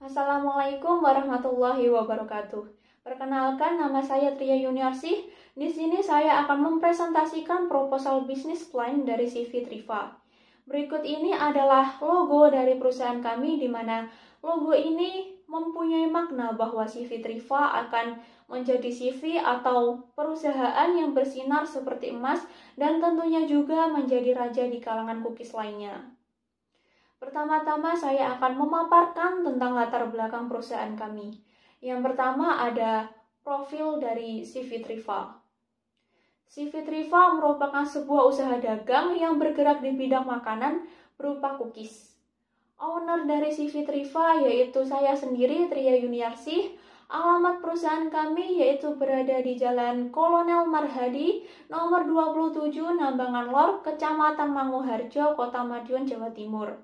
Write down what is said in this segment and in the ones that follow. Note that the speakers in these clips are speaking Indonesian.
Assalamualaikum warahmatullahi wabarakatuh. Perkenalkan, nama saya Tria Yuniarsih. Di sini saya akan mempresentasikan proposal bisnis plan dari CV Triva. Berikut ini adalah logo dari perusahaan kami, di mana logo ini mempunyai makna bahwa CV Triva akan menjadi CV atau perusahaan yang bersinar seperti emas dan tentunya juga menjadi raja di kalangan cookies lainnya. Pertama-tama saya akan memaparkan tentang latar belakang perusahaan kami. Yang pertama ada profil dari CV Triva. CV Triva merupakan sebuah usaha dagang yang bergerak di bidang makanan berupa cookies. Owner dari CV Triva yaitu saya sendiri, Tria Yuniarsih. Alamat perusahaan kami yaitu berada di Jalan Kolonel Marhadi, nomor 27, Nambangan Lor, Kecamatan Manguharjo, Kota Madiun, Jawa Timur.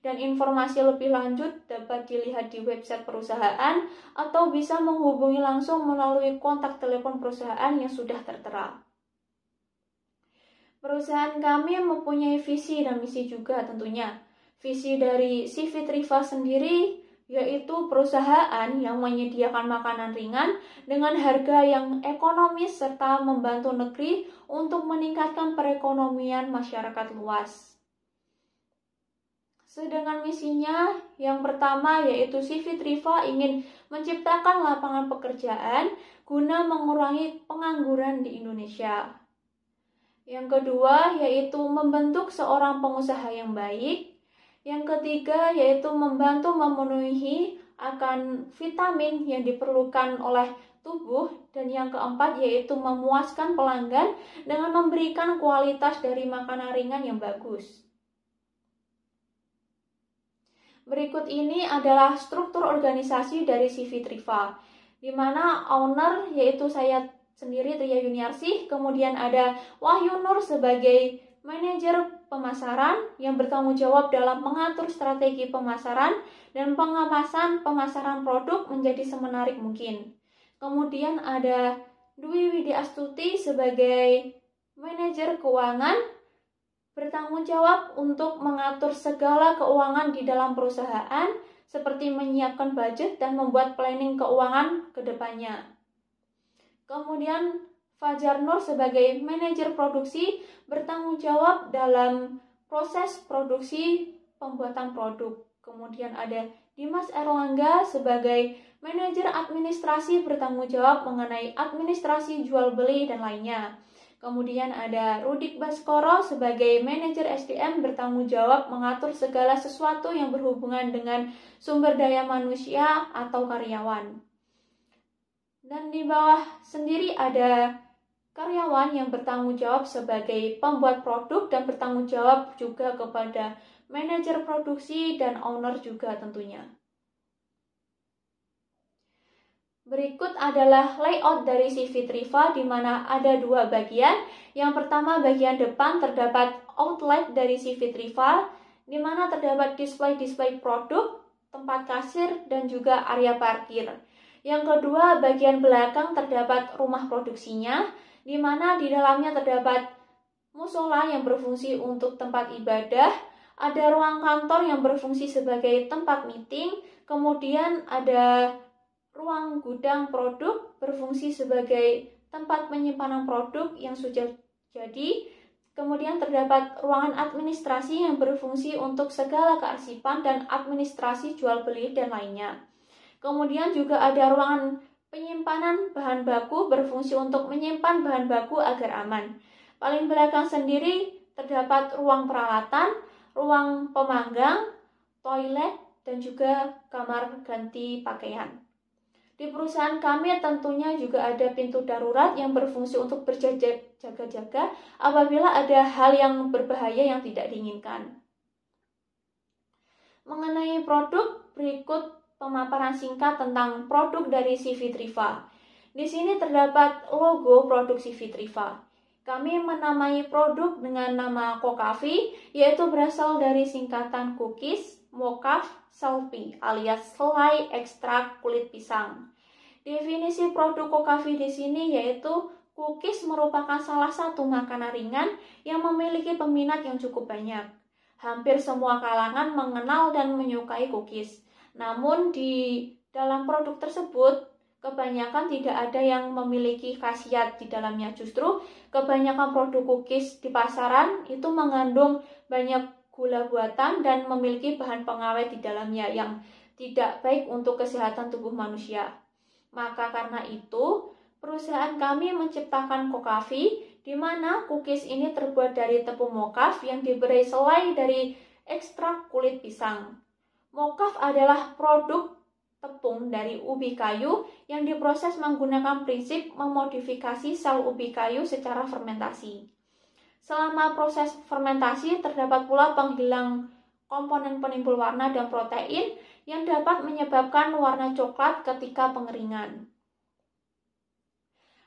Dan informasi lebih lanjut dapat dilihat di website perusahaan atau bisa menghubungi langsung melalui kontak telepon perusahaan yang sudah tertera. Perusahaan kami mempunyai visi dan misi juga tentunya. Visi dari CV Triva sendiri yaitu perusahaan yang menyediakan makanan ringan dengan harga yang ekonomis serta membantu negeri untuk meningkatkan perekonomian masyarakat luas. Sedangkan misinya yang pertama yaitu CV Triva ingin menciptakan lapangan pekerjaan guna mengurangi pengangguran di Indonesia. Yang kedua yaitu membentuk seorang pengusaha yang baik. Yang ketiga yaitu membantu memenuhi akan vitamin yang diperlukan oleh tubuh. Dan yang keempat yaitu memuaskan pelanggan dengan memberikan kualitas dari makanan ringan yang bagus. Berikut ini adalah struktur organisasi dari CV Triva, di mana owner yaitu saya sendiri Tria Yuniarsih, kemudian ada Wahyu Nur sebagai manajer pemasaran yang bertanggung jawab dalam mengatur strategi pemasaran dan pengemasan pemasaran produk menjadi semenarik mungkin. Kemudian ada Dwi Widi Astuti sebagai manajer keuangan, bertanggung jawab untuk mengatur segala keuangan di dalam perusahaan, seperti menyiapkan budget dan membuat planning keuangan ke depannya. Kemudian Fajar Nur sebagai manajer produksi bertanggung jawab dalam proses produksi pembuatan produk. Kemudian ada Dimas Erlangga sebagai manajer administrasi bertanggung jawab mengenai administrasi jual beli dan lainnya. Kemudian ada Rudik Baskoro sebagai manajer SDM bertanggung jawab mengatur segala sesuatu yang berhubungan dengan sumber daya manusia atau karyawan. Dan di bawah sendiri ada karyawan yang bertanggung jawab sebagai pembuat produk dan bertanggung jawab juga kepada manajer produksi dan owner juga tentunya. Berikut adalah layout dari CV Triva, di mana ada dua bagian. Yang pertama, bagian depan terdapat outlet dari CV Triva, di mana terdapat display produk, tempat kasir, dan juga area parkir. Yang kedua, bagian belakang terdapat rumah produksinya, di mana di dalamnya terdapat musola yang berfungsi untuk tempat ibadah, ada ruang kantor yang berfungsi sebagai tempat meeting, kemudian ada ruang gudang produk berfungsi sebagai tempat penyimpanan produk yang sudah jadi. Kemudian terdapat ruangan administrasi yang berfungsi untuk segala kearsipan dan administrasi jual beli dan lainnya. Kemudian juga ada ruangan penyimpanan bahan baku berfungsi untuk menyimpan bahan baku agar aman. Paling belakang sendiri terdapat ruang peralatan, ruang pemanggang, toilet, dan juga kamar ganti pakaian. Di perusahaan kami tentunya juga ada pintu darurat yang berfungsi untuk berjaga-jaga apabila ada hal yang berbahaya yang tidak diinginkan. Mengenai produk, berikut pemaparan singkat tentang produk dari CV Triva. Di sini terdapat logo produk CV Triva. Kami menamai produk dengan nama Cocafi, yaitu berasal dari singkatan cookies, mocaf, selfie alias selai ekstrak kulit pisang. Definisi produk Cocafi di sini yaitu cookies merupakan salah satu makanan ringan yang memiliki peminat yang cukup banyak. Hampir semua kalangan mengenal dan menyukai cookies. Namun di dalam produk tersebut kebanyakan tidak ada yang memiliki khasiat di dalamnya. Justru kebanyakan produk cookies di pasaran itu mengandung banyak gula buatan dan memiliki bahan pengawet di dalamnya yang tidak baik untuk kesehatan tubuh manusia. Maka karena itu, perusahaan kami menciptakan Cocafi, di mana cookies ini terbuat dari tepung mocaf yang diberi selai dari ekstrak kulit pisang. Mocaf adalah produk tepung dari ubi kayu yang diproses menggunakan prinsip memodifikasi sel ubi kayu secara fermentasi. Selama proses fermentasi terdapat pula penghilang komponen penimbul warna dan protein yang dapat menyebabkan warna coklat ketika pengeringan.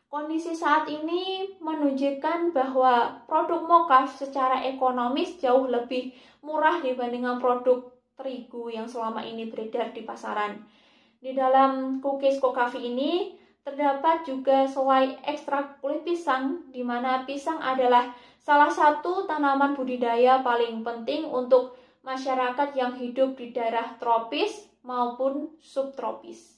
Kondisi saat ini menunjukkan bahwa produk mocaf secara ekonomis jauh lebih murah dibandingkan produk terigu yang selama ini beredar di pasaran. Di dalam cookies Cocafi ini terdapat juga selai ekstrak kulit pisang, di mana pisang adalah salah satu tanaman budidaya paling penting untuk masyarakat yang hidup di daerah tropis maupun subtropis.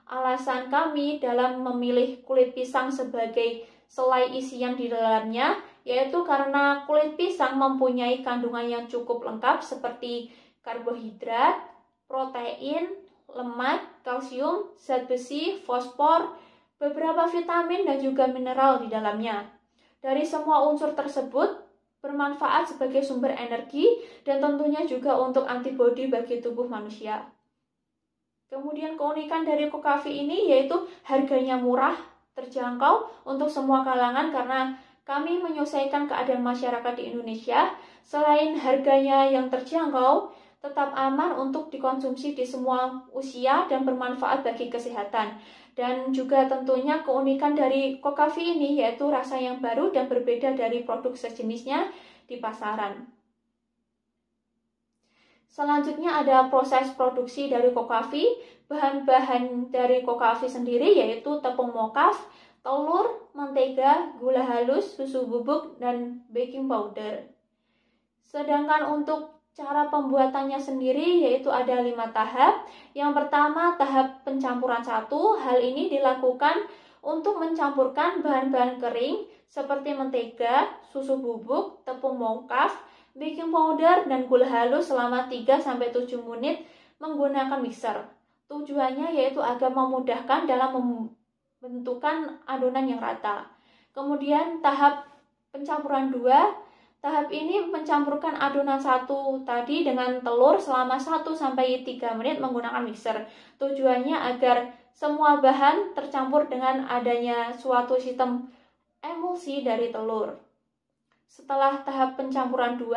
Alasan kami dalam memilih kulit pisang sebagai selai isian di dalamnya yaitu karena kulit pisang mempunyai kandungan yang cukup lengkap seperti karbohidrat, protein, lemak, kalsium, zat besi, fosfor, beberapa vitamin dan juga mineral di dalamnya. Dari semua unsur tersebut bermanfaat sebagai sumber energi dan tentunya juga untuk antibodi bagi tubuh manusia. Kemudian keunikan dari Cocafi ini yaitu harganya murah, terjangkau untuk semua kalangan karena kami menyelesaikan keadaan masyarakat di Indonesia. Selain harganya yang terjangkau, tetap aman untuk dikonsumsi di semua usia dan bermanfaat bagi kesehatan. Dan juga tentunya keunikan dari Cocafi ini yaitu rasa yang baru dan berbeda dari produk sejenisnya di pasaran. Selanjutnya ada proses produksi dari Cocafi. Bahan-bahan dari Cocafi sendiri yaitu tepung mocaf, telur, mentega, gula halus, susu bubuk, dan baking powder. Sedangkan untuk cara pembuatannya sendiri yaitu ada 5 tahap. Yang pertama tahap pencampuran 1. Hal ini dilakukan untuk mencampurkan bahan-bahan kering seperti mentega, susu bubuk, tepung mocaf, baking powder, dan gula halus selama 3-7 menit menggunakan mixer. Tujuannya yaitu agar memudahkan dalam membentukkan adonan yang rata. Kemudian tahap pencampuran 2. Tahap ini mencampurkan adonan 1 tadi dengan telur selama 1-3 menit menggunakan mixer. Tujuannya agar semua bahan tercampur dengan adanya suatu sistem emulsi dari telur. Setelah tahap pencampuran 2,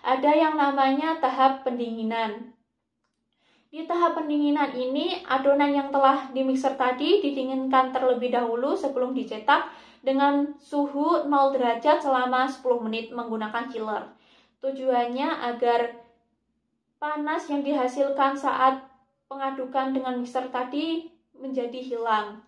ada yang namanya tahap pendinginan. Di tahap pendinginan ini, adonan yang telah dimixer tadi didinginkan terlebih dahulu sebelum dicetak dengan suhu 0 derajat selama 10 menit menggunakan chiller. Tujuannya agar panas yang dihasilkan saat pengadukan dengan mixer tadi menjadi hilang.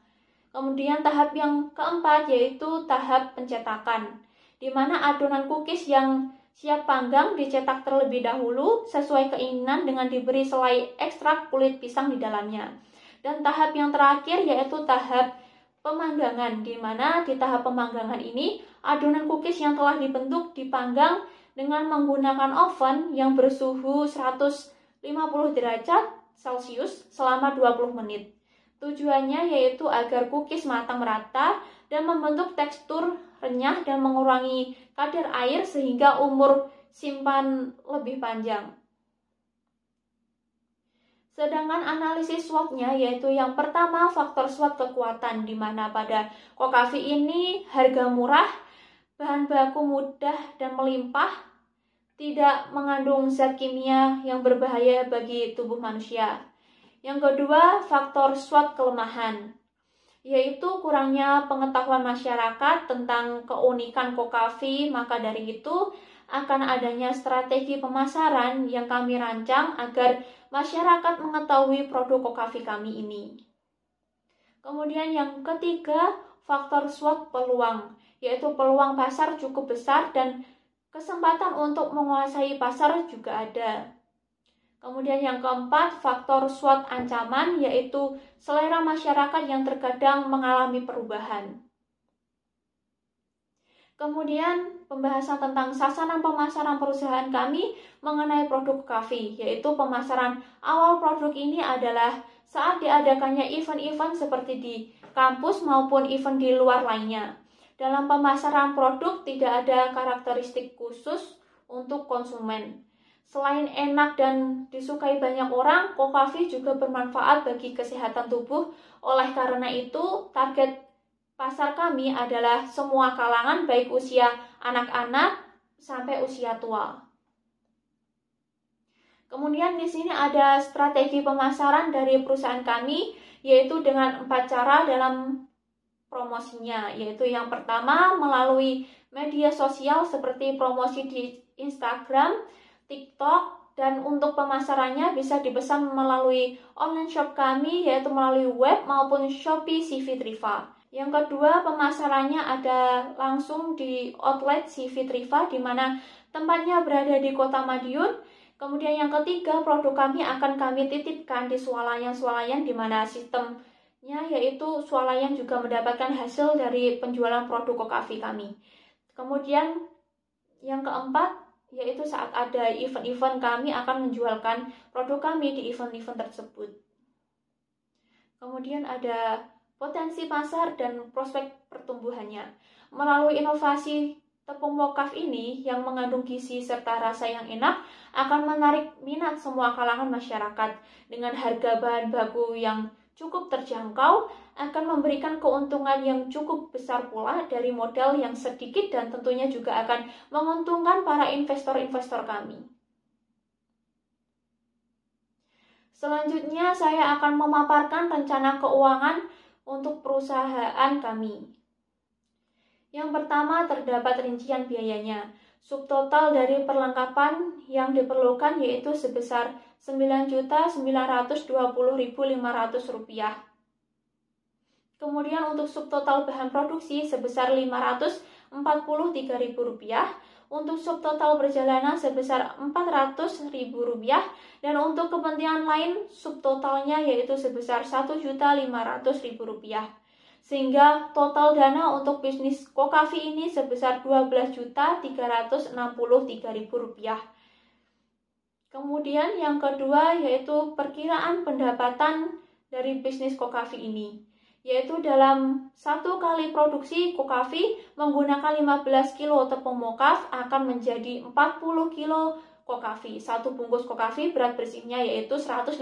Kemudian tahap yang keempat yaitu tahap pencetakan, di mana adonan cookies yang siap panggang dicetak terlebih dahulu sesuai keinginan dengan diberi selai ekstrak kulit pisang di dalamnya. Dan tahap yang terakhir yaitu tahap pemanggangan, di mana di tahap pemanggangan ini adonan cookies yang telah dibentuk dipanggang dengan menggunakan oven yang bersuhu 150 derajat Celcius selama 20 menit. Tujuannya yaitu agar cookies matang merata dan membentuk tekstur renyah dan mengurangi kadar air sehingga umur simpan lebih panjang. Sedangkan analisis SWOT-nya yaitu yang pertama faktor SWOT kekuatan, di mana pada Cocafi ini harga murah, bahan baku mudah dan melimpah, tidak mengandung zat kimia yang berbahaya bagi tubuh manusia. Yang kedua, faktor SWOT kelemahan, yaitu kurangnya pengetahuan masyarakat tentang keunikan Cocafi. Maka dari itu akan adanya strategi pemasaran yang kami rancang agar masyarakat mengetahui produk Cocafi kami ini. Kemudian yang ketiga, faktor SWOT peluang, yaitu peluang pasar cukup besar dan kesempatan untuk menguasai pasar juga ada. Kemudian yang keempat, faktor SWOT ancaman, yaitu selera masyarakat yang terkadang mengalami perubahan. Kemudian pembahasan tentang sasaran pemasaran perusahaan kami mengenai produk coffee, yaitu pemasaran awal produk ini adalah saat diadakannya event-event seperti di kampus maupun event di luar lainnya. Dalam pemasaran produk tidak ada karakteristik khusus untuk konsumen. Selain enak dan disukai banyak orang, coffee juga bermanfaat bagi kesehatan tubuh. Oleh karena itu, target pasar kami adalah semua kalangan, baik usia anak-anak sampai usia tua. Kemudian di sini ada strategi pemasaran dari perusahaan kami, yaitu dengan 4 cara dalam promosinya, yaitu yang pertama melalui media sosial seperti promosi di Instagram, TikTok, dan untuk pemasarannya bisa dipesan melalui online shop kami, yaitu melalui web maupun Shopee CV Triva. Yang kedua, pemasarannya ada langsung di outlet CV Triva, di mana tempatnya berada di Kota Madiun. Kemudian yang ketiga, produk kami akan kami titipkan di swalayan-swalayan, di mana sistemnya yaitu swalayan juga mendapatkan hasil dari penjualan produk coffee kami. Kemudian yang keempat, yaitu saat ada event-event kami akan menjualkan produk kami di event-event tersebut. Kemudian ada potensi pasar dan prospek pertumbuhannya. Melalui inovasi tepung mokaf ini yang mengandung gizi serta rasa yang enak akan menarik minat semua kalangan masyarakat. Dengan harga bahan baku yang cukup terjangkau, akan memberikan keuntungan yang cukup besar pula dari modal yang sedikit dan tentunya juga akan menguntungkan para investor-investor kami. Selanjutnya saya akan memaparkan rencana keuangan untuk perusahaan kami. Yang pertama, terdapat rincian biayanya. Subtotal dari perlengkapan yang diperlukan yaitu sebesar Rp9.920.500. Kemudian untuk subtotal bahan produksi sebesar Rp543.000, untuk subtotal perjalanan sebesar Rp400.000, dan untuk kepentingan lain subtotalnya yaitu sebesar Rp1.500.000. Sehingga total dana untuk bisnis coffee ini sebesar Rp12.363.000. Kemudian yang kedua yaitu perkiraan pendapatan dari bisnis coffee ini, yaitu dalam 1 kali produksi coffee menggunakan 15 kilo tepung mokaf akan menjadi 40 kilo coffee. 1 bungkus coffee berat bersihnya yaitu 150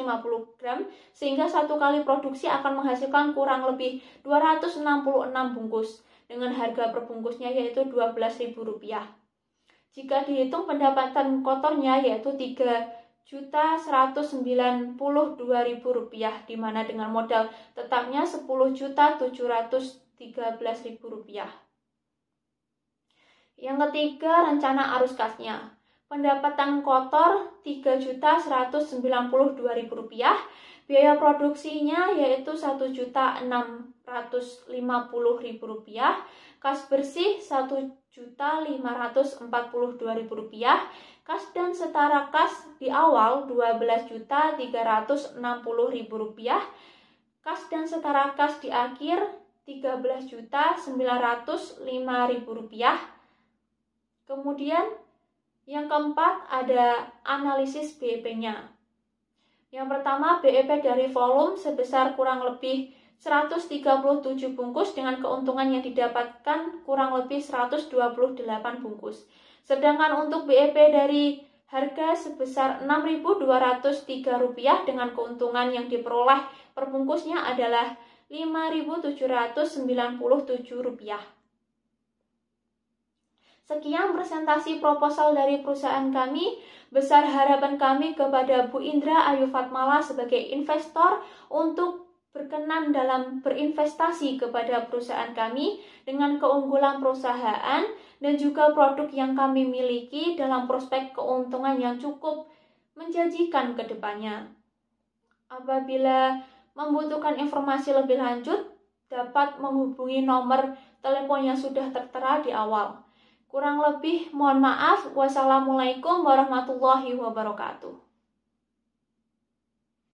gram, sehingga 1 kali produksi akan menghasilkan kurang lebih 266 bungkus dengan harga per bungkusnya yaitu Rp12.000. Jika dihitung pendapatan kotornya yaitu Rp3.192.000, di mana dengan modal tetapnya Rp10.713.000. Yang ketiga, rencana arus kasnya. Pendapatan kotor Rp3.192.000, biaya produksinya yaitu Rp1.650.000, kas bersih Rp1.542.000, kas dan setara kas di awal Rp12.360.000, kas dan setara kas di akhir Rp13.905.000. Kemudian yang keempat ada analisis BEP-nya. Yang pertama, BEP dari volume sebesar kurang lebih 137 bungkus dengan keuntungan yang didapatkan kurang lebih 128 bungkus. Sedangkan untuk BEP dari harga sebesar Rp6.203 dengan keuntungan yang diperoleh per bungkusnya adalah Rp5.797. Sekian presentasi proposal dari perusahaan kami. Besar harapan kami kepada Bu Indra Ayu Fatmala sebagai investor untuk berkenan dalam berinvestasi kepada perusahaan kami dengan keunggulan perusahaan dan juga produk yang kami miliki dalam prospek keuntungan yang cukup menjanjikan ke depannya. Apabila membutuhkan informasi lebih lanjut, dapat menghubungi nomor telepon yang sudah tertera di awal. Kurang lebih mohon maaf. Wassalamualaikum warahmatullahi wabarakatuh.